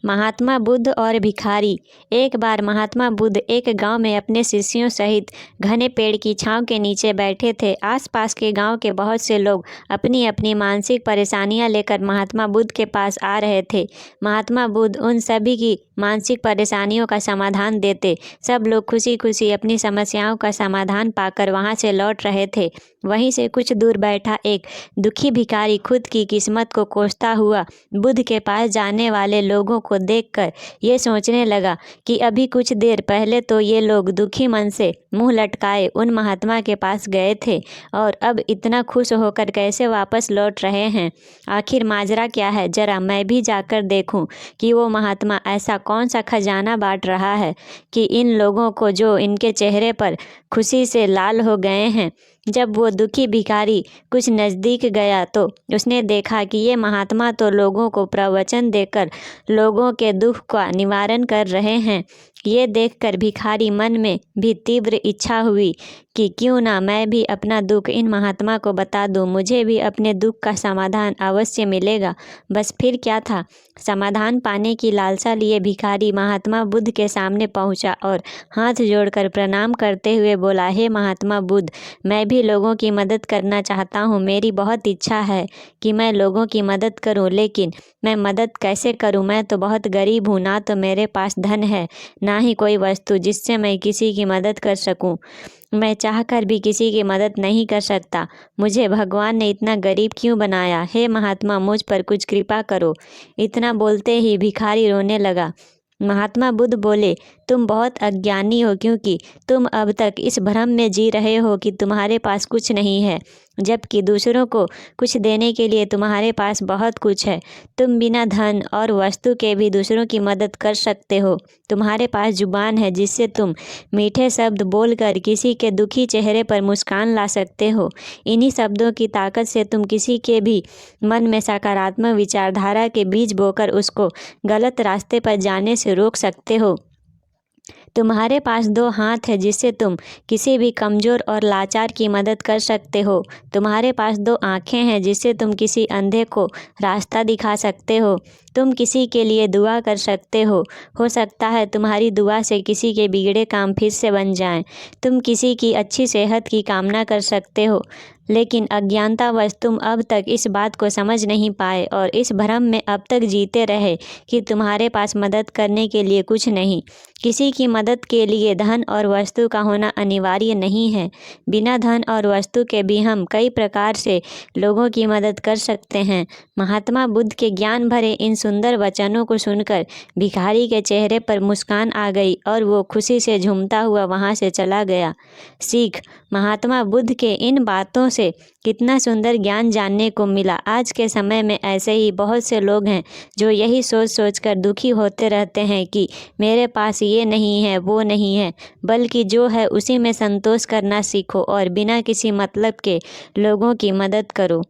महात्मा बुद्ध और भिखारी। एक बार महात्मा बुद्ध एक गांव में अपने शिष्यों सहित घने पेड़ की छांव के नीचे बैठे थे। आसपास के गांव के बहुत से लोग अपनी अपनी मानसिक परेशानियां लेकर महात्मा बुद्ध के पास आ रहे थे। महात्मा बुद्ध उन सभी की मानसिक परेशानियों का समाधान देते। सब लोग खुशी खुशी अपनी समस्याओं का समाधान पाकर वहां से लौट रहे थे। वहीं से कुछ दूर बैठा एक दुखी भिखारी खुद की किस्मत को कोसता हुआ बुद्ध के पास जाने वाले लोगों को देखकर ये सोचने लगा कि अभी कुछ देर पहले तो ये लोग दुखी मन से मुंह लटकाए उन महात्मा के पास गए थे और अब इतना खुश होकर कैसे वापस लौट रहे हैं। आखिर माजरा क्या है, जरा मैं भी जाकर देखूं कि वो महात्मा ऐसा कौन सा खजाना बांट रहा है कि इन लोगों को जो इनके चेहरे पर खुशी से लाल हो गए हैं। जब वो दुखी भिखारी कुछ नज़दीक गया तो उसने देखा कि ये महात्मा तो लोगों को प्रवचन देकर लोगों के दुख का निवारण कर रहे हैं। ये देखकर भिखारी मन में भी तीव्र इच्छा हुई कि क्यों ना मैं भी अपना दुख इन महात्मा को बता दूं, मुझे भी अपने दुख का समाधान अवश्य मिलेगा। बस फिर क्या था, समाधान पाने की लालसा लिए भिखारी महात्मा बुद्ध के सामने पहुंचा और हाथ जोड़कर प्रणाम करते हुए बोला, हे महात्मा बुद्ध, मैं भी लोगों की मदद करना चाहता हूँ। मेरी बहुत इच्छा है कि मैं लोगों की मदद करूँ, लेकिन मैं मदद कैसे करूँ? मैं तो बहुत गरीब हूँ, ना तो मेरे पास धन है, ना ही कोई वस्तु जिससे मैं किसी की मदद कर सकूं। मैं चाहकर भी किसी की मदद नहीं कर सकता। मुझे भगवान ने इतना गरीब क्यों बनाया? हे महात्मा, मुझ पर कुछ कृपा करो। इतना बोलते ही भिखारी रोने लगा। महात्मा बुद्ध बोले, तुम बहुत अज्ञानी हो, क्योंकि तुम अब तक इस भ्रम में जी रहे हो कि तुम्हारे पास कुछ नहीं है, जबकि दूसरों को कुछ देने के लिए तुम्हारे पास बहुत कुछ है। तुम बिना धन और वस्तु के भी दूसरों की मदद कर सकते हो। तुम्हारे पास जुबान है जिससे तुम मीठे शब्द बोलकर किसी के दुखी चेहरे पर मुस्कान ला सकते हो। इन्हीं शब्दों की ताकत से तुम किसी के भी मन में सकारात्मक विचारधारा के बीज बोकर उसको गलत रास्ते पर जाने से रोक सकते हो। तुम्हारे पास 2 हाथ है जिससे तुम किसी भी कमज़ोर और लाचार की मदद कर सकते हो। तुम्हारे पास 2 आँखें हैं जिससे तुम किसी अंधे को रास्ता दिखा सकते हो। तुम किसी के लिए दुआ कर सकते हो सकता है तुम्हारी दुआ से किसी के बिगड़े काम फिर से बन जाएं। तुम किसी की अच्छी सेहत की कामना कर सकते हो, लेकिन अज्ञानतावश तुम अब तक इस बात को समझ नहीं पाए और इस भ्रम में अब तक जीते रहे कि तुम्हारे पास मदद करने के लिए कुछ नहीं। किसी की मदद के लिए धन और वस्तु का होना अनिवार्य नहीं है। बिना धन और वस्तु के भी हम कई प्रकार से लोगों की मदद कर सकते हैं। महात्मा बुद्ध के ज्ञान भरे इन सुंदर वचनों को सुनकर भिखारी के चेहरे पर मुस्कान आ गई और वो खुशी से झूमता हुआ वहाँ से चला गया। सीख, महात्मा बुद्ध के इन बातों से कितना सुंदर ज्ञान जानने को मिला। आज के समय में ऐसे ही बहुत से लोग हैं जो यही सोच सोच कर दुखी होते रहते हैं कि मेरे पास ये नहीं है, वो नहीं है, बल्कि जो है उसी में संतोष करना सीखो और बिना किसी मतलब के लोगों की मदद करो।